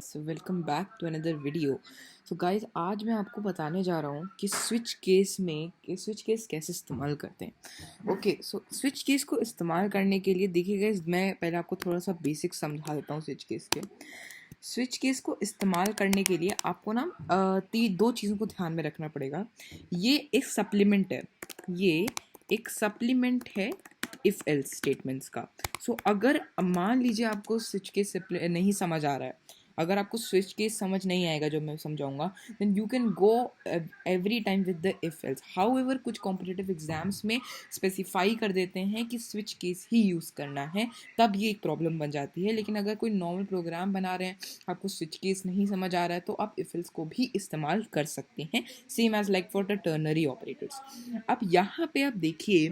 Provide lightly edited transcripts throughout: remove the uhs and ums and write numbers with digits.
Guys, welcome back to another video. So guys, आज मैं आपको बताने जा रहा हूँ कि स्विच केस कैसे इस्तेमाल करते हैं। ओके, सो स्विच केस को इस्तेमाल करने के लिए देखिए गाइस, मैं पहले आपको थोड़ा सा बेसिक समझा देता हूँ स्विच केस के। स्विच केस को इस्तेमाल करने के लिए आपको ना दो चीज़ों को ध्यान में रखना पड़ेगा। ये एक सप्लीमेंट है इफ़ एल्स स्टेटमेंट्स का। अगर मान लीजिए आपको स्विच केस नहीं समझ आ रहा है, अगर आपको स्विच केस समझ नहीं आएगा जो मैं समझाऊंगा, then you can go every time with the if else. However कुछ कॉम्पिटिटिव एग्जाम्स में स्पेसिफाई कर देते हैं कि स्विच केस ही यूज़ करना है, तब ये एक प्रॉब्लम बन जाती है। लेकिन अगर कोई नॉर्मल प्रोग्राम बना रहे हैं, आपको स्विच केस नहीं समझ आ रहा है, तो आप इफ एल्स को भी इस्तेमाल कर सकते हैं, same as like for the ternary operators. अब यहाँ पे आप देखिए,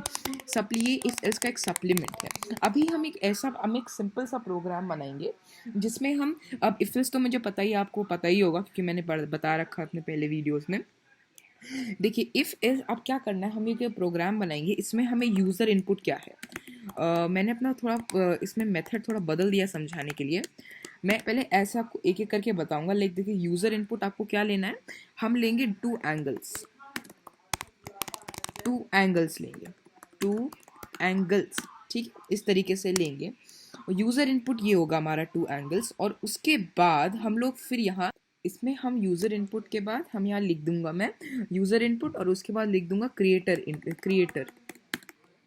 ये इस एल्स का एक सप्लीमेंट है। अभी हम एक सिंपल सा प्रोग्राम बनाएंगे जिसमें हम, अब इफ एल्स तो मुझे पता ही, आपको पता ही होगा क्योंकि मैंने बता रखा अपने पहले वीडियोस में। देखिए, इफ एल्स अब क्या करना है, हम ये प्रोग्राम बनाएंगे, इसमें हमें यूज़र इनपुट क्या है। मैंने अपना थोड़ा इसमें मेथड थोड़ा बदल दिया समझाने के लिए। मैं पहले ऐसा आपको एक एक करके बताऊंगा। लाइक देखिए, यूज़र इनपुट आपको क्या लेना है, हम लेंगे टू एंगल्स लेंगे, टू एंगल्स, ठीक, इस तरीके से लेंगे। यूज़र इनपुट ये होगा हमारा टू एंगल्स, और उसके बाद हम लोग फिर यहाँ इसमें हम यूज़र इनपुट के बाद हम यहाँ लिख दूंगा मैं यूज़र इनपुट, और उसके बाद लिख दूंगा क्रिएटर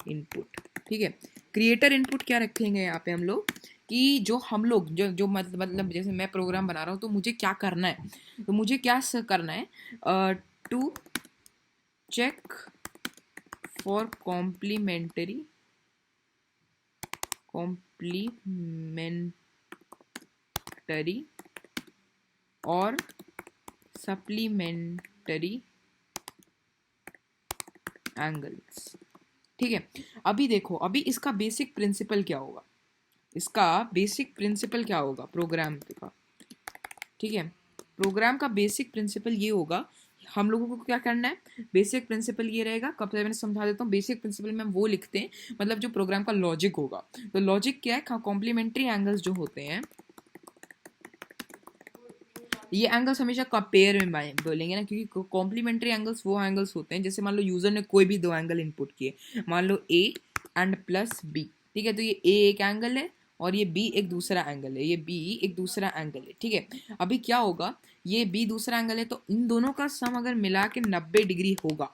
इनपुट। ठीक है, क्रिएटर इनपुट क्या रखेंगे यहाँ पे हम लोग, कि जो हम लोग जो मतलब जैसे मैं प्रोग्राम बना रहा हूँ, तो मुझे क्या करना है, तो मुझे क्या करना है, टू चेक फॉर कॉम्प्लीमेंट्री और सप्लीमेंट्री एंगल्स। ठीक है, अभी देखो, अभी इसका बेसिक प्रिंसिपल क्या होगा, प्रोग्राम का। ठीक है, प्रोग्राम का बेसिक प्रिंसिपल ये होगा, हम लोगों को क्या करना है, बेसिक प्रिंसिपल ये रहेगा। कब से मैंने समझा देता हूँ। बेसिक प्रिंसिपल में हम वो लिखते हैं, मतलब जो प्रोग्राम का लॉजिक होगा। तो लॉजिक क्या है, कॉम्प्लीमेंट्री एंगल्स जो होते हैं, ये एंगल्स हमेशा कंपेयर में बोलेंगे ना, क्योंकि कॉम्प्लीमेंट्री एंगल्स वो एंगल्स होते हैं, जैसे मान लो यूजर ने कोई भी दो एंगल इनपुट किए, मान लो ए एंड प्लस बी। ठीक है, तो ये ए एक एंगल है और ये बी एक दूसरा एंगल है, ठीक है। अभी क्या होगा, ये बी दूसरा एंगल है, तो इन दोनों का सम अगर मिला के 90 डिग्री होगा,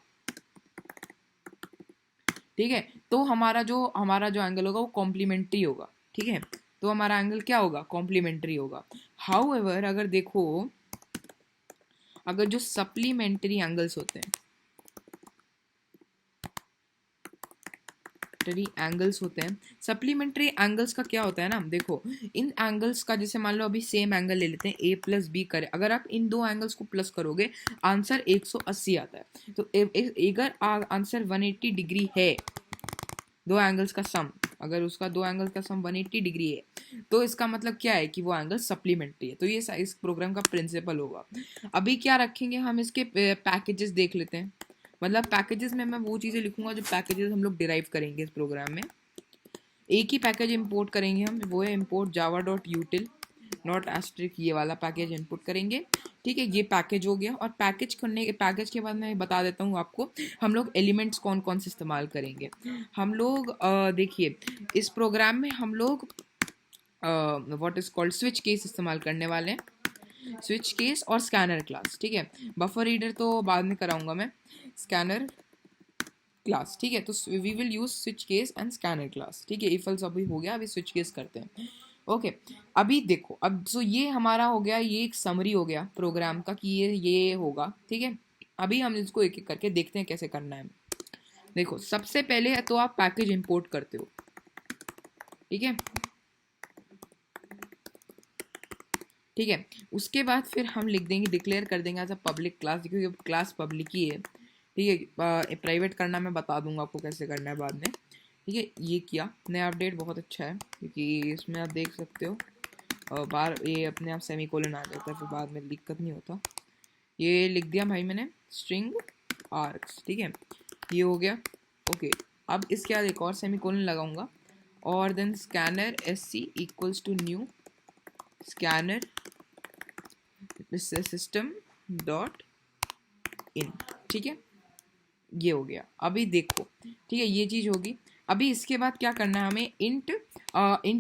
ठीक है, तो हमारा जो एंगल होगा वो कॉम्प्लीमेंट्री होगा। ठीक है, तो हमारा एंगल क्या होगा, कॉम्प्लीमेंट्री होगा। हाउएवर अगर देखो, अगर जो सप्लीमेंट्री एंगल्स होते हैं, सप्लीमेंट्री एंगल्स का क्या होता है ना, देखो, इन एंगल्स का, जैसे मान लो अभी सेम एंगल ले लेते हैं, ए प्लस बी करे, अगर आप इन दो एंगल्स को प्लस करोगे, आंसर 180 आता है। तो अगर आंसर 180 डिग्री है, दो एंगल्स का सम, अगर उसका दो एंगल्स का सम 180 डिग्री है, तो इसका मतलब क्या है कि वो एंगल सप्लीमेंट्री है। तो ये इस प्रोग्राम का प्रिंसिपल होगा। अभी क्या रखेंगे हम, इसके पैकेजेस देख लेते हैं। मतलब पैकेजेस में मैं वो चीज़ें लिखूंगा जो पैकेजेस हम लोग डिराइव करेंगे इस प्रोग्राम में। एक ही पैकेज इंपोर्ट करेंगे हम, वो है import java.util नॉट एस्ट्रिक, ये वाला पैकेज इंपोर्ट करेंगे। ठीक है, ये पैकेज हो गया। और पैकेज के बाद मैं बता देता हूँ आपको हम लोग एलिमेंट्स कौन कौन से इस्तेमाल करेंगे। हम लोग देखिए, इस प्रोग्राम में हम लोग what is called switch case इस्तेमाल करने वाले हैं, स्विच केस और स्कैनर क्लास। ठीक है, बफर रीडर तो बाद में कराऊंगा मैं, स्कैनर क्लास। ठीक है, तो we will use switch case and scanner class. ठीक है, इफ एल्स अभी हो गया, अभी स्विच केस करते हैं। ओके, अभी देखो, अब ये हमारा हो गया, ये एक समरी हो गया प्रोग्राम का कि ये होगा। ठीक है, अभी हम इसको एक एक करके देखते हैं कैसे करना है। देखो, सबसे पहले तो आप पैकेज इंपोर्ट करते हो। ठीक है, उसके बाद फिर हम लिख देंगे, डिक्लेयर कर देंगे एज अ पब्लिक क्लास, क्योंकि क्लास पब्लिक ही है। ठीक है, प्राइवेट करना मैं बता दूंगा आपको कैसे करना है बाद में। ठीक है, ये किया, नया अपडेट बहुत अच्छा है, क्योंकि इसमें आप देख सकते हो बार ये अपने आप सेमीकोलन आ जाता है, फिर बाद में दिक्कत नहीं होता। ये लिख दिया भाई मैंने, स्ट्रिंग आर्क्स। ठीक है, ये हो गया। ओके, अब इसके बाद एक और सेमीकोलन लगाऊंगा, और then scanner SC equals to new scanner system dot in, ठीक है, ये हो गया। अभी देखो, ठीक है, ये चीज़ होगी। अभी इसके बाद क्या करना है हमें, इंट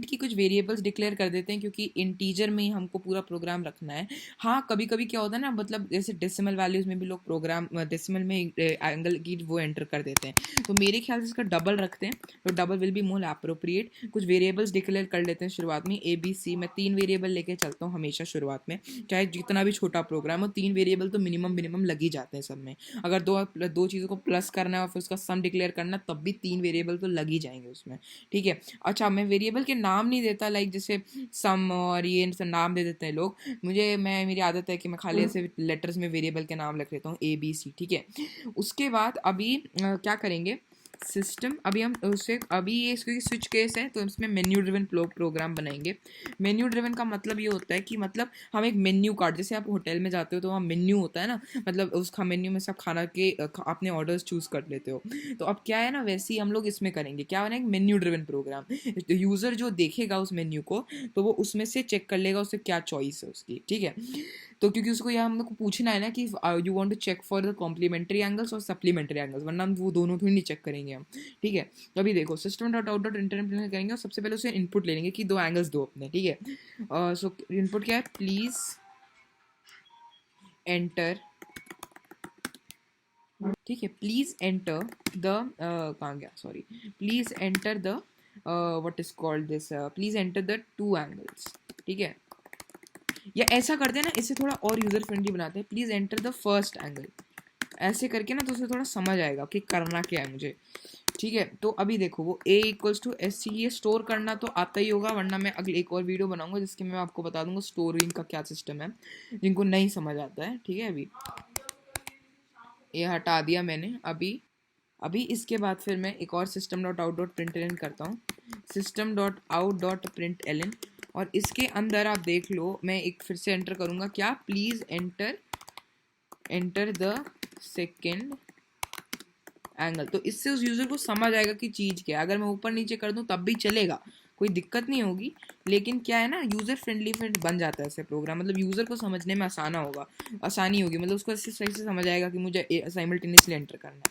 की कुछ वेरिएबल्स डिक्लेयर कर देते हैं, क्योंकि इंटीजर में ही हमको पूरा प्रोग्राम रखना है। हाँ, कभी कभी क्या होता है ना, मतलब जैसे डेसिमल वैल्यूज़ में भी लोग प्रोग्राम डेसिमल में एंगल की वो एंटर कर देते हैं, तो मेरे ख्याल से इसका डबल रखते हैं, तो double will be more appropriate. कुछ वेरिएबल्स डिक्लेयर कर लेते हैं शुरुआत में, ABC। मैं 3 वेरिएबल लेके चलता हूँ हमेशा शुरुआत में, चाहे जितना भी छोटा प्रोग्राम हो, 3 वेरिएबल तो मिनिमम लग ही जाते हैं सब में। अगर दो चीज़ों को प्लस करना है और फिर उसका सम डिक्लेयर करना, तब भी 3 वेरिएबल तो लग ही जाएंगे उसमें, ठीक है। अच्छा, मैं वेरिएबल के नाम नहीं देता, लाइक जैसे सम और ये नाम दे देते हैं लोग, मेरी आदत है कि मैं खाली ऐसे लेटर्स में वेरिएबल के नाम लिख लेता हूँ ABC, ठीक है। उसके बाद अभी क्या करेंगे, सिस्टम, अभी हम उससे अभी ये इसकी स्विच केस है, तो इसमें मेन्यू ड्रिवन प्रोग्राम बनाएंगे। मेन्यू ड्रिवन का मतलब ये होता है कि मतलब हम एक मेन्यू कार्ड, जैसे आप होटल में जाते हो तो वहाँ मेन्यू होता है ना, मतलब उसका मेन्यू में सब खाना के अपने ऑर्डर्स चूज कर लेते हो, तो अब क्या है ना, वैसे ही हम लोग इसमें करेंगे, क्या बनेगा, मेन्यू ड्रिवन प्रोग्राम। यूज़र जो देखेगा उस मेन्यू को, तो वो उसमें से चेक कर लेगा उसे क्या चॉइस है उसकी, ठीक है। तो क्योंकि उसको यह हम लोग को पूछना है ना कि you want to check for the complementary angles और सप्लीमेंट्री एंगल्स, वरना हम वो दोनों थोड़ी नहीं चेक करेंगे हम, ठीक है। तो अभी देखो, system dot out dot internet करेंगे और सबसे पहले उसे इनपुट ले लेंगे कि 2 एंगल्स दो अपने, ठीक है। सो इनपुट क्या है, प्लीज एंटर, ठीक है, प्लीज एंटर द कहाँ गया, sorry, please enter the what is called this, please enter the 2 angles, ठीक है। या ऐसा करते हैं ना, इसे थोड़ा और यूजर फ्रेंडली बनाते हैं, please enter the first angle, ऐसे करके ना, तो उसे थोड़ा समझ आएगा कि करना क्या है मुझे, ठीक है। तो अभी देखो, वो A = SC, ये स्टोर करना तो आता ही होगा, वरना मैं अगले एक और वीडियो बनाऊंगा जिसके मैं आपको बता दूंगा स्टोरिंग का क्या सिस्टम है, जिनको नहीं समझ आता है, ठीक है। अभी ये हटा दिया मैंने। अभी अभी इसके बाद फिर मैं एक और system dot out dot print L N करता हूँ, system dot out dot print L N, और इसके अंदर आप देख लो, मैं एक फिर से एंटर करूँगा, क्या, please enter the second angle. तो इससे उस यूज़र को समझ आएगा कि चीज़ क्या है। अगर मैं ऊपर नीचे कर दूँ तब भी चलेगा, कोई दिक्कत नहीं होगी, लेकिन क्या है ना, यूज़र फ्रेंडली फिर बन जाता है ऐसे प्रोग्राम, मतलब यूज़र को समझने में आसानी होगी, मतलब उसको ऐसे सही से समझ आएगा कि मुझे साइमल्टेनियसली एंटर करना है,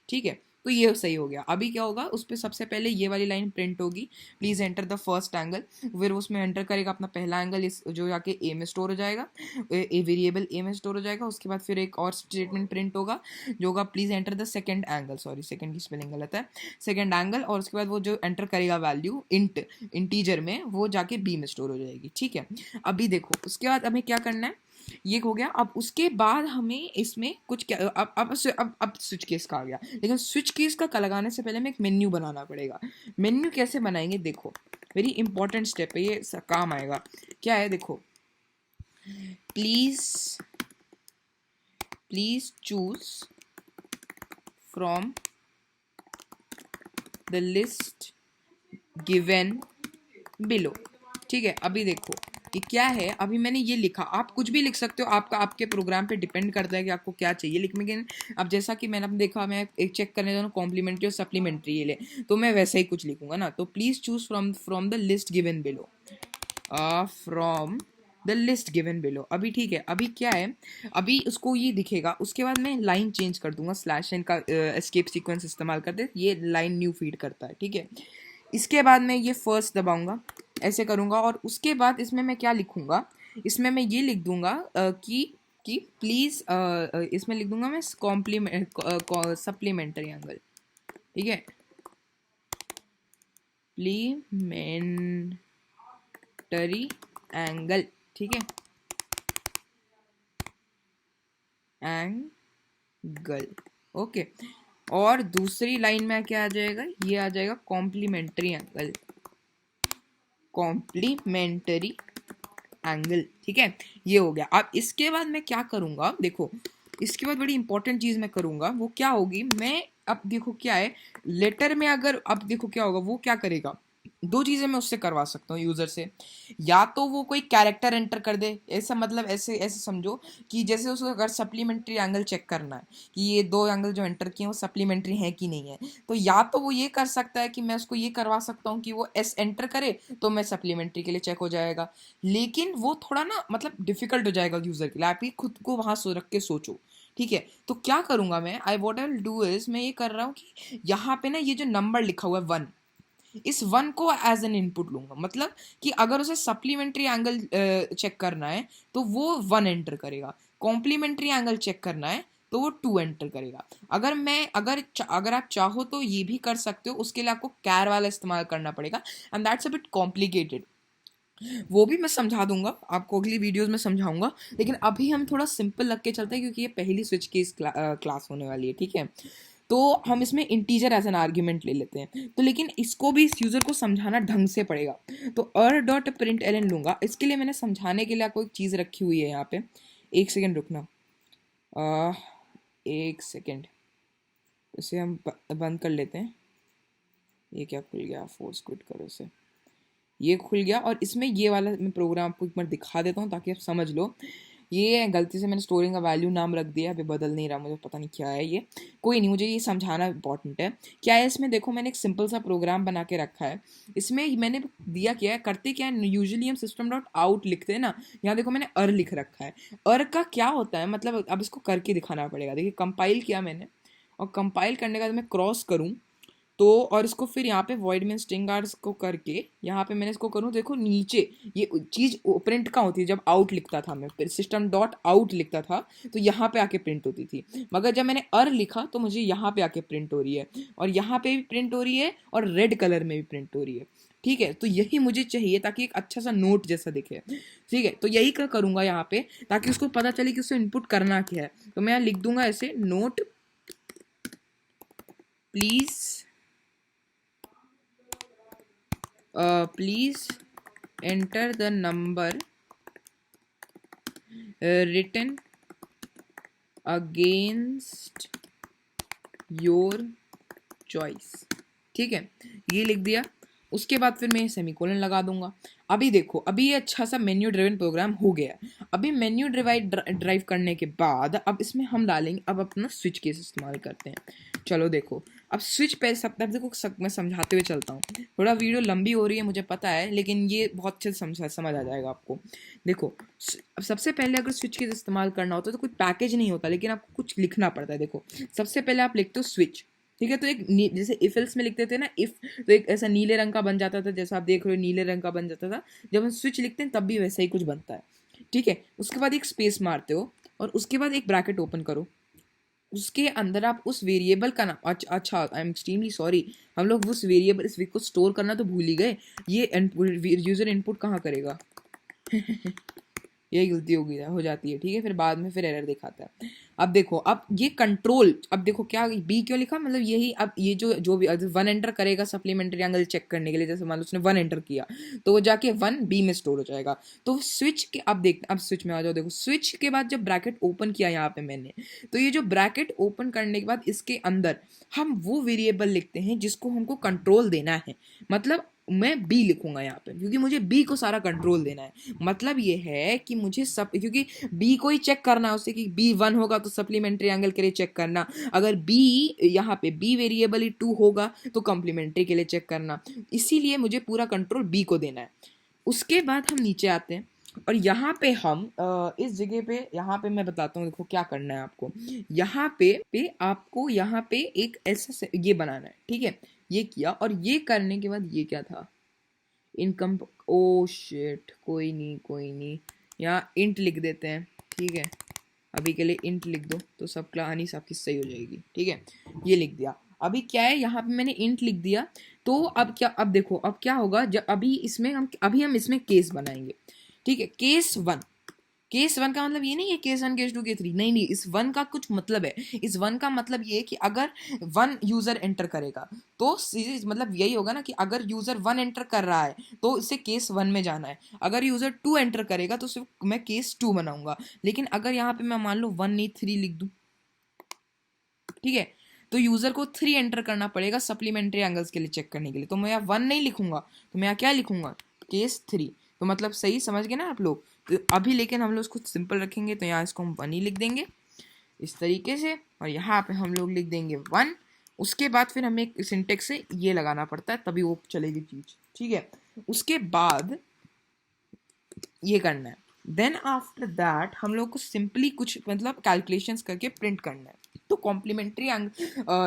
ठीक है। तो ये सही हो गया। अभी क्या होगा, उस पर सबसे पहले ये वाली लाइन प्रिंट होगी, please enter the first angle, फिर उसमें एंटर करेगा अपना पहला एंगल, इस जो जाके ए में स्टोर हो जाएगा, ए वेरिएबल ए में स्टोर हो जाएगा। उसके बाद फिर एक और स्टेटमेंट प्रिंट होगा जो होगा, please enter the second angle, sorry second की स्पेलिंग गलत है, सेकंड एंगल, और उसके बाद वो जो एंटर करेगा वैल्यू इंटीजर में, वो जाके बी में स्टोर हो जाएगी, ठीक है। अभी देखो, उसके बाद हमें क्या करना है, ये हो गया। अब उसके बाद हमें इसमें कुछ क्या, अब स्विच केस का आ गया, लेकिन स्विच केस का लगाने से पहले हमें एक मेन्यू बनाना पड़ेगा। मेन्यू कैसे बनाएंगे, देखो, वेरी इंपॉर्टेंट स्टेप है ये, काम आएगा। क्या है, देखो, please choose from the list given below, ठीक है। अभी देखो ये क्या है, अभी मैंने ये लिखा, आप कुछ भी लिख सकते हो, आपके प्रोग्राम पे डिपेंड करता है कि आपको क्या चाहिए, लेकिन अब जैसा कि मैंने देखा, मैं एक चेक करने जाऊँ कॉम्प्लीमेंट्री और सप्लीमेंट्री ये ले, तो मैं वैसे ही कुछ लिखूंगा ना, तो please choose from the list given below, from the list given below. अभी ठीक है, अभी क्या है, अभी उसको ये दिखेगा, उसके बाद मैं लाइन चेंज कर दूंगा, /n का एस्केप सीक्वेंस इस्तेमाल करते, ये लाइन न्यू फीड करता है, ठीक है। इसके बाद मैं ये फर्स्ट दबाऊंगा, ऐसे करूँगा, और उसके बाद इसमें मैं क्या लिखूँगा, इसमें मैं ये लिख दूंगा कि प्लीज़, इसमें लिख दूंगा मैं सप्लीमेंट्री एंगल, ठीक है, सप्लीमेंट्री एंगल, ठीक है, एंगल, ओके। और दूसरी लाइन में क्या आ जाएगा, ये आ जाएगा कॉम्प्लीमेंट्री एंगल, कॉम्प्लीमेंट्री एंगल, ठीक है। ये हो गया। अब इसके बाद मैं क्या करूंगा, देखो, इसके बाद बड़ी इंपॉर्टेंट चीज मैं करूंगा, वो क्या होगी, मैं अब देखो क्या है, लेटर में अगर अब देखो क्या होगा, वो क्या करेगा, दो चीज़ें मैं उससे करवा सकता हूँ यूज़र से, या तो वो कोई कैरेक्टर एंटर कर दे, ऐसा मतलब ऐसे ऐसे समझो कि जैसे उसको अगर सप्लीमेंट्री एंगल चेक करना है कि ये दो एंगल जो एंटर किए हैं वो सप्लीमेंट्री हैं कि नहीं है, तो या तो वो ये कर सकता है कि मैं उसको ये करवा सकता हूँ कि वो एस एंटर करे तो मैं सप्लीमेंट्री के लिए चेक हो जाएगा, लेकिन वो थोड़ा ना मतलब डिफिकल्ट हो जाएगा यूज़र के लिए, आप ही खुद को वहाँ रख के सोचो। ठीक है, तो क्या करूँगा मैं, I what I will do is, मैं ये कर रहा हूँ कि यहाँ पे ना ये जो नंबर लिखा हुआ है 1, इस 1 को एज एन इनपुट लूंगा, मतलब कि अगर उसे सप्लीमेंट्री एंगल चेक करना है तो वो 1 एंटर करेगा, कॉम्प्लीमेंट्री एंगल चेक करना है तो वो 2 एंटर करेगा। अगर आप चाहो तो ये भी कर सकते हो, उसके लिए आपको कैर वाला इस्तेमाल करना पड़ेगा and that's a bit complicated, वो भी मैं समझा दूंगा आपको, अगली वीडियोस में समझाऊंगा, लेकिन अभी हम थोड़ा सिंपल रख के चलते हैं क्योंकि ये पहली स्विच की क्लास होने वाली है। ठीक है, तो हम इसमें इंटीजर एज एन आर्ग्यूमेंट ले लेते हैं, तो लेकिन इसको भी इस यूज़र को समझाना ढंग से पड़ेगा, तो डॉट प्रिंट एल एन लूँगा। इसके लिए मैंने समझाने के लिए आपको एक चीज़ रखी हुई है यहाँ पे, एक सेकेंड रुकना, एक सेकेंड, इसे हम बंद कर लेते हैं। ये क्या खुल गया, फोर्स क्विट करो इसे, ये खुल गया, और इसमें ये वाला मैं प्रोग्राम आपको एक बार दिखा देता हूँ ताकि आप समझ लो। ये गलती से मैंने स्टोरिंग का वैल्यू नाम रख दिया, अभी बदल नहीं रहा, मुझे पता नहीं क्या है ये, कोई नहीं, मुझे ये समझाना इंपॉर्टेंट है। क्या है इसमें, देखो मैंने एक सिंपल सा प्रोग्राम बना के रखा है, इसमें मैंने दिया क्या है, करते क्या है, यूजुअली हम सिस्टम डॉट आउट लिखते हैं ना, यहाँ देखो मैंने अर लिख रखा है। अर का क्या होता है मतलब, अब इसको करके दिखाना पड़ेगा। देखिए कंपाइल किया मैंने, और कंपाइल करने के बाद मैं क्रॉस करूँ तो, और इसको फिर यहाँ पे वॉइड में स्ट्रिंग आर्स को करके यहाँ पे मैंने इसको करूँ, देखो नीचे ये चीज़ प्रिंट कहाँ होती है, जब आउट लिखता था मैं, फिर सिस्टम डॉट आउट लिखता था तो यहाँ पे आके प्रिंट होती थी, मगर जब मैंने अर लिखा तो मुझे यहाँ पे आके प्रिंट हो रही है, और यहाँ पे भी प्रिंट हो रही है और रेड कलर में भी प्रिंट हो रही है। ठीक है, तो यही मुझे चाहिए ताकि एक अच्छा सा नोट जैसा दिखे। ठीक है, तो यही क्या करूँगा यहाँ पे, ताकि उसको पता चले कि उसको इनपुट करना क्या है, तो मैं लिख दूंगा ऐसे, note please please enter the number written against your choice। ठीक है, ये लिख दिया, उसके बाद फिर मैं सेमीकोलन लगा दूंगा। अभी देखो, अभी ये अच्छा सा मेन्यू ड्रिवन प्रोग्राम हो गया। अभी मेन्यू ड्राइव करने के बाद अब इसमें हम डालेंगे, अब अपना स्विच केस इस्तेमाल करते हैं। चलो देखो, अब स्विच पे सब देखो मैं समझाते हुए चलता हूँ, थोड़ा वीडियो लंबी हो रही है मुझे पता है, लेकिन ये बहुत अच्छे से समझ आ जाएगा आपको। देखो, अब सबसे पहले अगर स्विच केस इस्तेमाल करना होता है तो कोई पैकेज नहीं होता, लेकिन आपको कुछ लिखना पड़ता है। देखो सबसे पहले आप लिखते हो स्विच, ठीक है, तो एक जैसे इफ एल्स में लिखते थे ना इफ, तो एक ऐसा नीले रंग का बन जाता था, जैसा आप देख रहे हो नीले रंग का बन जाता था, जब हम स्विच लिखते हैं तब भी वैसा ही कुछ बनता है। ठीक है, उसके बाद एक स्पेस मारते हो और उसके बाद एक ब्रैकेट ओपन करो, उसके अंदर आप उस वेरिएबल का नाम, अच्छा आई एम एक्सट्रीमली सॉरी, हम लोग उस वेरिएबल इस को स्टोर करना तो भूल ही गए, ये यूजर इनपुट कहाँ करेगा यही गलती हो जाती है। ठीक है, फिर बाद में फिर एरर दिखाता है। अब देखो, अब ये कंट्रोल, अब देखो क्या बी क्यों लिखा, मतलब यही, अब ये जो भी 1 एंटर करेगा सप्लीमेंट्री एंगल चेक करने के लिए, जैसे मान लो उसने 1 एंटर किया तो वो जाके 1 बी में स्टोर हो जाएगा। तो स्विच के, अब स्विच में आ जाओ, देखो स्विच के बाद जब ब्रैकेट ओपन किया यहाँ पे मैंने, तो ये जो ब्रैकेट ओपन करने के बाद इसके अंदर हम वो वेरिएबल लिखते हैं जिसको हमको कंट्रोल देना है। मतलब मैं बी लिखूंगा यहाँ पे क्योंकि मुझे बी को सारा कंट्रोल देना है। मतलब ये है कि मुझे सब, क्योंकि बी को ही चेक करना है उससे कि बी 1 होगा तो सप्लीमेंट्री एंगल के लिए चेक करना, अगर बी यहाँ पे बी वेरिएबल ही 2 होगा तो कॉम्प्लीमेंट्री के लिए चेक करना, इसीलिए मुझे पूरा कंट्रोल बी को देना है। उसके बाद हम नीचे आते हैं और यहाँ पे हम इस जगह पे, यहाँ पे मैं बताता हूँ, देखो क्या करना है आपको, यहाँ पे आपको यहाँ पे एक ऐसा ये बनाना है। ठीक है, ये किया, और ये करने के बाद ये क्या था, इनकम, ओ शिट, कोई नहीं, यहाँ इंट लिख देते हैं। ठीक है, अभी के लिए इंट लिख दो तो सब कहानी सबकी सही हो जाएगी। ठीक है, ये लिख दिया। अभी क्या है, यहाँ पे मैंने इंट लिख दिया, तो अब क्या, अब देखो अब क्या होगा, जब अभी हम इसमें केस बनाएंगे। ठीक है, केस 1 का मतलब ये नहीं है केस 1 केस 2 केस 3, नहीं, इस 1 का कुछ मतलब है। इस 1 का मतलब ये है कि अगर 1 यूजर एंटर करेगा तो मतलब यही होगा ना कि अगर यूजर 1 एंटर कर रहा है तो इसे केस 1 में जाना है, अगर यूजर 2 एंटर करेगा तो सिर्फ मैं केस 2 बनाऊंगा। लेकिन अगर यहाँ पे मैं मान लो 1 नहीं 3 लिख दूं, ठीक है, तो यूज़र को 3 एंटर करना पड़ेगा सप्लीमेंट्री एंगल्स के लिए चेक करने के लिए। तो मैं यहाँ 1 नहीं लिखूंगा, तो मैं यहाँ क्या लिखूंगा, केस 3। तो मतलब सही समझ गए ना आप लोग। तो अभी लेकिन हम लोग इसको सिंपल रखेंगे, तो यहाँ इसको हम 1 ही लिख देंगे इस तरीके से, और यहाँ पे हम लोग लिख देंगे 1। उसके बाद फिर हमें एक सिंटेक्स से ये लगाना पड़ता है, तभी वो चलेगी चीज़, ठीक है। उसके बाद ये करना है, देन आफ्टर दैट हम लोग को सिंपली कुछ मतलब कैलकुलेशंस करके प्रिंट करना है। तो कॉम्प्लीमेंट्री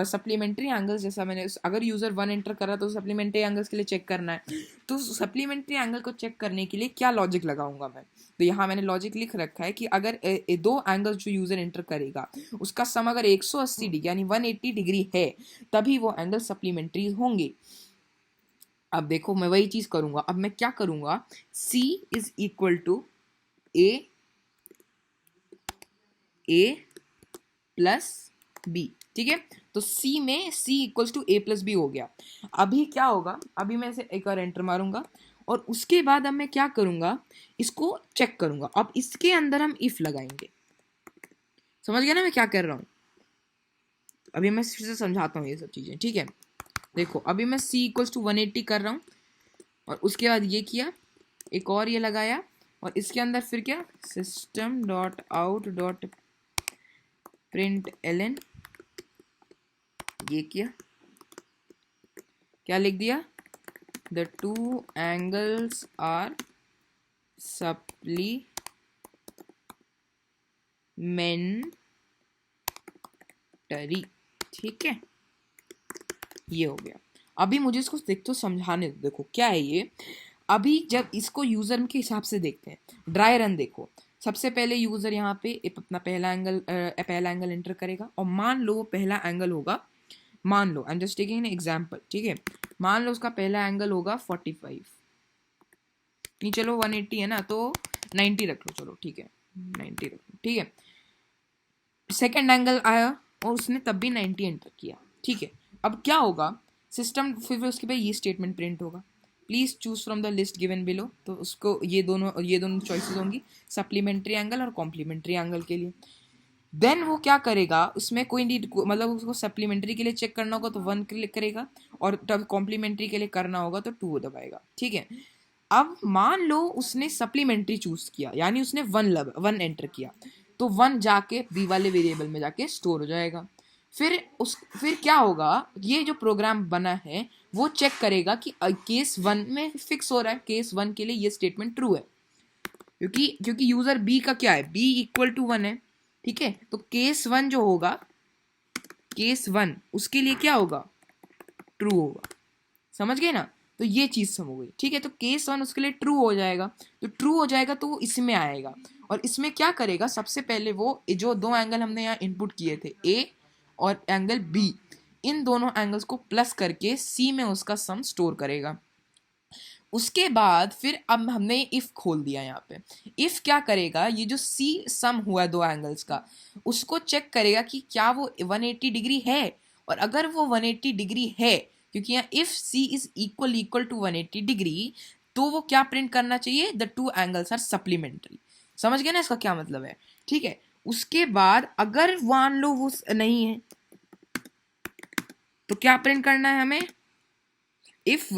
सप्लीमेंट्री एंगल्स, जैसा मैंने अगर यूज़र 1 एंटर कर रहा तो सप्लीमेंट्री एंगल्स के लिए चेक करना है। तो सप्लीमेंट्री एंगल को चेक करने के लिए क्या लॉजिक लगाऊंगा मैं, तो यहाँ मैंने लॉजिक लिख रखा है कि अगर 2 एंगल्स जो यूज़र एंटर करेगा उसका सम अगर 180 डिग्री यानी 180 डिग्री है, तभी वो एंगल सप्लीमेंट्री होंगे। अब देखो मैं वही चीज़ करूंगा। अब मैं क्या करूंगा, C is equal to A plus B, ठीक है। तो C में C equals to A plus B हो गया। अभी क्या होगा, अभी मैं इसे एक और एंटर मारूंगा और उसके बाद अब मैं क्या करूंगा, इसको चेक करूंगा। अब इसके अंदर हम इफ लगाएंगे। समझ गया ना मैं क्या कर रहा हूँ। अभी मैं फिर से समझाता हूँ ये सब चीज़ें, ठीक है। देखो अभी मैं C इक्वल्स टू 180 कर रहा हूँ और उसके बाद ये किया, एक और ये लगाया, और इसके अंदर फिर क्या, system dot out dot println, ये किया, क्या लिख दिया, द 2 एंगल्स आर सप्लीमेंटरी, ठीक है। ये हो गया। अभी मुझे इसको देख तो समझाने दो। देखो क्या है ये, अभी जब इसको यूजर के हिसाब से देखते हैं, ड्राई रन देखो। सबसे पहले यूजर यहाँ पे अपना पहला एंगल एंटर करेगा, और मान लो वो पहला एंगल होगा, मान लो I am just taking an example, ठीक है। मान लो उसका पहला एंगल होगा 45, नहीं चलो 180 है ना, तो 90 रख लो, चलो ठीक है 90 रख लो, ठीक है। सेकेंड एंगल आया और उसने तब भी 90 एंटर किया, ठीक है। अब क्या होगा, सिस्टम फिर उसके बाद ये स्टेटमेंट प्रिंट होगा, please choose from the list given below. तो उसको ये दोनों चॉइसेस होंगी, सप्लीमेंट्री एंगल और कॉम्प्लीमेंट्री एंगल के लिए। देन वो क्या करेगा, उसमें कोई नीड, मतलब उसको सप्लीमेंट्री के लिए चेक करना होगा तो 1 क्लिक करेगा, और तब कॉम्प्लीमेंट्री के लिए करना होगा तो 2 दबाएगा, ठीक है। अब मान लो उसने सप्लीमेंट्री चूज किया, यानी उसने 1 एंटर किया, तो 1 जाके बी वाले वेरिएबल में जाके स्टोर हो जाएगा। फिर क्या होगा, ये जो प्रोग्राम बना है वो चेक करेगा कि केस 1 में फिक्स हो रहा है, केस 1 के लिए ये स्टेटमेंट ट्रू है, क्योंकि यूजर बी का क्या है, बी इक्वल टू 1 है, ठीक है। तो केस 1 जो होगा, केस 1 उसके लिए क्या होगा, ट्रू होगा। समझ गए ना, तो ये चीज समझ गई, ठीक है। तो केस 1 उसके लिए ट्रू हो जाएगा, तो ट्रू हो जाएगा तो वो इसमें आएगा, और इसमें क्या करेगा, सबसे पहले वो जो 2 एंगल हमने यहाँ इनपुट किए थे, ए और एंगल बी, इन दोनों एंगल्स को प्लस करके सी में उसका सम स्टोर करेगा। उसके बाद फिर अब हमने इफ खोल दिया, यहाँ पे इफ क्या करेगा, ये जो सी सम हुआ 2 एंगल्स का, उसको चेक करेगा कि क्या वो 180 डिग्री है, और अगर वो 180 डिग्री है, क्योंकि यहाँ if C is equal to 180 degree, तो वो क्या प्रिंट करना चाहिए, द 2 एंगल्स आर सप्लीमेंट्री। समझ गए ना इसका क्या मतलब है, ठीक है। उसके बाद अगर मान लो वो नहीं है, तो क्या प्रिंट करना है हमें, if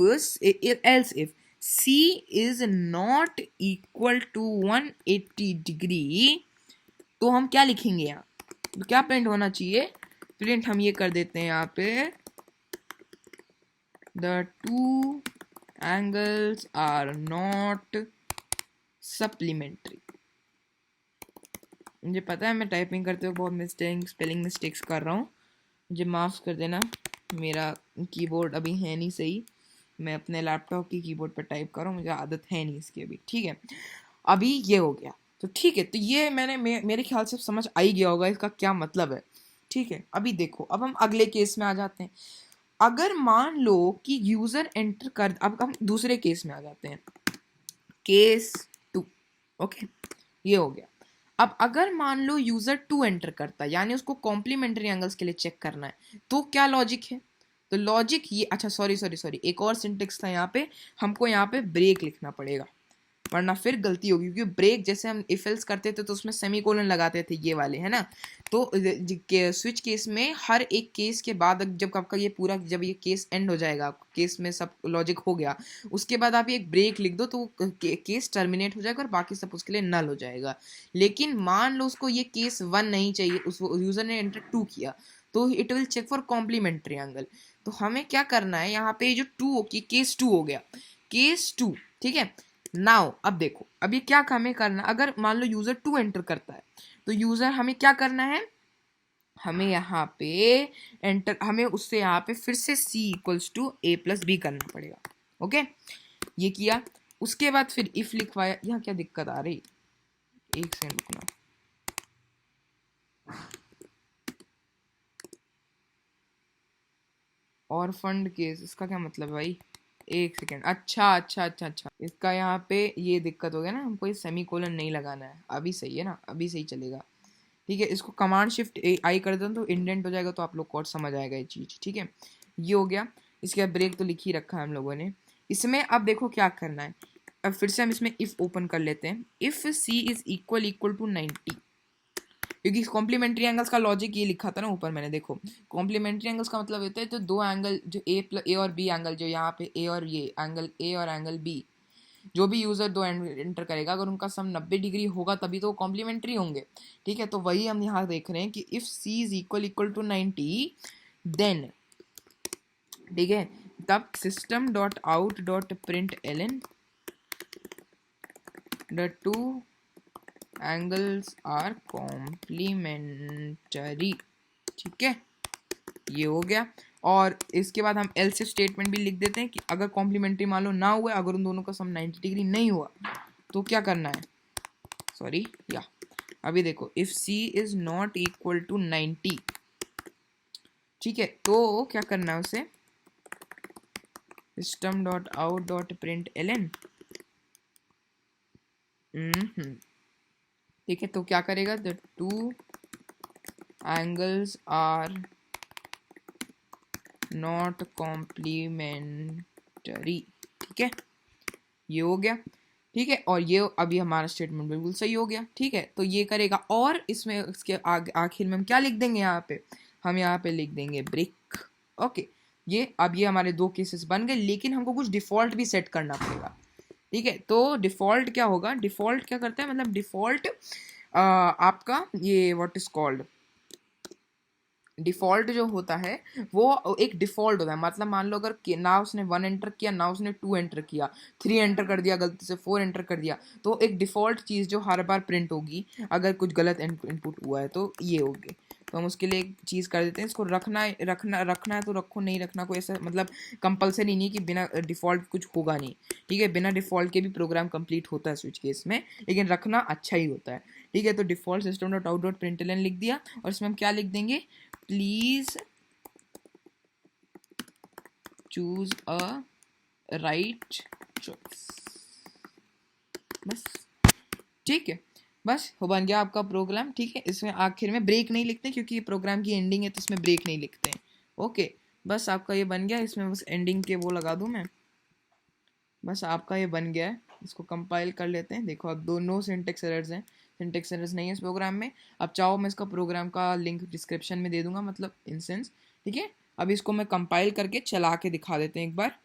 else if C is not equal to 180 degree, तो हम क्या लिखेंगे यहाँ, तो क्या प्रिंट होना चाहिए, प्रिंट हम ये कर देते हैं यहाँ पे, the 2 angles are not supplementary। मुझे पता है मैं टाइपिंग करते हुए बहुत स्पेलिंग मिस्टेक्स कर रहा हूँ, मुझे माफ़ कर देना, मेरा कीबोर्ड अभी है नहीं सही, मैं अपने लैपटॉप की कीबोर्ड पर टाइप कर रहा हूँ, मुझे आदत है नहीं इसकी अभी, ठीक है। अभी ये हो गया, तो ठीक है, तो ये मेरे ख्याल से समझ आ ही गया होगा इसका क्या मतलब है, ठीक है। अभी देखो, अब हम अगले केस में आ जाते हैं। अगर मान लो कि यूज़र एंटर कर, अब हम दूसरे केस में आ जाते हैं, केस 2, ओके, ये हो गया। अब अगर मान लो यूज़र 2 एंटर करता है, यानी उसको कॉम्प्लीमेंट्री एंगल्स के लिए चेक करना है, तो क्या लॉजिक है, तो लॉजिक ये, अच्छा सॉरी एक और सिंटेक्स था यहाँ पे, हमको यहाँ पे ब्रेक लिखना पड़ेगा, वरना फिर गलती होगी, क्योंकि ब्रेक जैसे हम इफ एल्स करते थे तो उसमें सेमीकोलन लगाते थे ये वाले, है ना। तो स्विच केस में हर एक केस के बाद जब आपका ये पूरा, जब ये केस एंड हो जाएगा, केस में सब लॉजिक हो गया, उसके बाद आप एक ब्रेक लिख दो तो केस टर्मिनेट हो जाएगा और बाकी सब उसके लिए नल हो जाएगा। लेकिन मान लो उसको ये केस 1 नहीं चाहिए, उस यूजर ने एंटर 2 किया, तो it will check for complementary angle. तो हमें क्या करना है, यहाँ पे जो 2 की केस 2 हो गया, केस 2, ठीक है। नाउ अब देखो, अब ये क्या हमें करना, अगर मान लो यूजर 2 एंटर करता है, तो यूजर हमें क्या करना है, हमें यहाँ पे एंटर, हमें उससे यहाँ पे फिर से c equals to a plus B करना पड़ेगा। ओके, ये किया, उसके बाद फिर इफ लिखवाया। यहाँ क्या दिक्कत आ रही, एक सेकंड रुकना। और फंड केस, इसका क्या मतलब है भाई, एक सेकेंड, अच्छा, इसका यहाँ पे ये दिक्कत हो गया ना, हमको ये सेमी कोलन नहीं लगाना है। अभी सही है ना, अभी सही चलेगा, ठीक है। इसको कमांड शिफ्ट आई कर देता हूँ तो इंडेंट हो जाएगा, तो आप लोग को और समझ आएगा ये चीज़, ठीक है। ये हो गया, इसके बाद ब्रेक तो लिख ही रखा है हम लोगों ने। इसमें अब देखो क्या करना है, अब फिर से हम इसमें इफ ओपन कर लेते हैं। If C is equal to 90, क्योंकि कॉम्प्लीमेंट्री एंगल्स का लॉजिक ये लिखा था ना ऊपर मैंने, देखो कॉम्प्लीमेंट्री एंगल्स का मतलब होता है तो दो एंगल जो ए और बी एंगल, जो यहाँ पे ए और ये एंगल ए और एंगल बी, जो भी यूजर दो एंटर करेगा, अगर उनका सम 90 डिग्री होगा तभी तो कॉम्प्लीमेंट्री होंगे, ठीक है। तो वही हम यहाँ देख रहे हैं कि if C is equal to 90 then, ठीक है, तब system dot out dot println the two angles are complementary, ठीक है, ये हो गया। और इसके बाद हम एल्स स्टेटमेंट भी लिख देते हैं कि अगर कॉम्प्लीमेंट्री मान लो ना हुआ, अगर उन दोनों का सम 90 डिग्री नहीं हुआ तो क्या करना है, सॉरी या अभी देखो, if C is not equal to 90, ठीक है, तो क्या करना है उसे, system dot out dot println, ठीक है, तो क्या करेगा, the two angles are not complementary, ठीक है, ये हो गया, ठीक है। और ये अभी हमारा स्टेटमेंट बिल्कुल सही हो गया, ठीक है। तो ये करेगा, और इसमें इसके आखिर में हम क्या लिख देंगे, यहाँ पे हम यहाँ पे लिख देंगे ब्रेक। ओके, ये अब ये हमारे दो केसेस बन गए, लेकिन हमको कुछ डिफॉल्ट भी सेट करना पड़ेगा, ठीक है। तो डिफॉल्ट क्या होगा, डिफॉल्ट क्या करता है, मतलब डिफॉल्ट आपका ये व्हाट इज कॉल्ड, डिफॉल्ट जो होता है वो एक डिफॉल्ट होता है, मतलब मान लो अगर ना उसने 1 एंटर किया, ना उसने 2 एंटर किया, 3 एंटर कर दिया गलती से, 4 एंटर कर दिया, तो एक डिफॉल्ट चीज़ जो हर बार प्रिंट होगी अगर कुछ गलत इनपुट हुआ है तो ये होगी। तो हम उसके लिए एक चीज़ कर देते हैं, इसको रखना है तो रखो, नहीं रखना कोई ऐसा मतलब कंपलसरी नहीं कि बिना डिफ़ॉल्ट कुछ होगा नहीं, ठीक है। बिना डिफ़ॉल्ट के भी प्रोग्राम कंप्लीट होता है स्विच केस में, लेकिन रखना अच्छा ही होता है, ठीक है। तो default system dot out dot println लिख दिया, और इसमें हम क्या लिख देंगे, please choose a right choice, बस, ठीक है। बस हो बन गया आपका प्रोग्राम, ठीक है। इसमें आखिर में ब्रेक नहीं लिखते क्योंकि प्रोग्राम की एंडिंग है, तो इसमें ब्रेक नहीं लिखते हैं। ओके, बस आपका ये बन गया, इसमें बस एंडिंग के वो लगा दूं मैं, बस आपका ये बन गया है। इसको कंपाइल कर लेते हैं, देखो अब दोनों सिंटेक्स एरर्स हैं, सिंटेक्स एरर्स नहीं है इस प्रोग्राम में। अब चाहो मैं इसका प्रोग्राम का लिंक डिस्क्रिप्शन में दे दूंगा, मतलब इन सेंस, ठीक है। अब इसको मैं कंपाइल करके चला के दिखा देते हैं एक बार।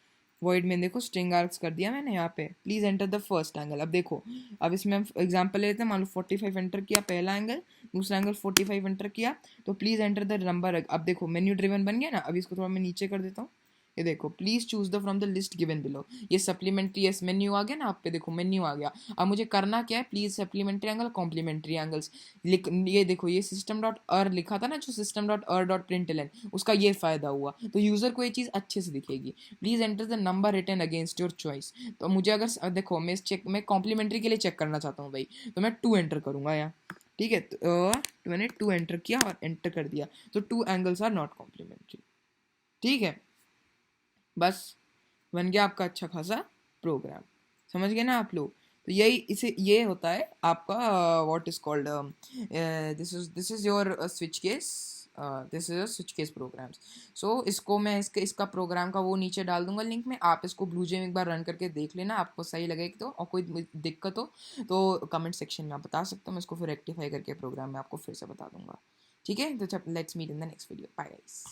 वॉइड में देखो स्ट्रिंग आर्क्स कर दिया मैंने यहाँ पे, please enter the first angle. अब देखो, अब इसमें हम एग्जांपल लेते हैं, मान लो 45 एंटर किया पहला एंगल, दूसरा एंगल 45 एंटर किया, तो प्लीज एंटर द नंबर। अब देखो मेन्यू ड्रिवन बन गया ना। अब इसको थोड़ा मैं नीचे कर देता हूँ, ये देखो, please choose the from the list given below, ये सप्लीमेंट्री यस मेन्यू आ गया ना, आप पे देखो मेन्यू आ गया। अब मुझे करना क्या है, please supplementary angle complementary angles लिख, ये देखो ये सिस्टम डॉट अर लिखा था ना, जो सिस्टम डॉट अर डॉट प्रिंटलन, उसका ये फायदा हुआ, तो यूजर को ये चीज अच्छे से दिखेगी। Please enter the number return against your choice, तो मुझे अगर देखो मैं चेक, मैं कॉम्प्लीमेंट्री के लिए चेक करना चाहता हूँ भाई, तो मैं 2 एंटर करूंगा यहाँ, ठीक है। तो मैंने 2 एंटर किया और एंटर कर दिया, तो 2 एंगल्स आर नॉट कॉम्प्लीमेंट्री, ठीक है। बस बन गया आपका अच्छा खासा प्रोग्राम, समझ गए ना आप लोग। तो यही इसे ये होता है आपका what is called, this is your switch case, this is a switch case programs. So इसको मैं इसका प्रोग्राम का वो नीचे डाल दूंगा लिंक में. आप इसको ब्लूजे में एक बार रन करके देख लेना, आपको सही लगेगा तो. और कोई दिक्कत हो तो कमेंट सेक्शन में आप बता सकते हो, मैं इसको फिर रेक्टिफाई करके प्रोग्राम में आपको फिर से बता दूंगा. ठीक है, तो let's meet in the next video. Bye guys.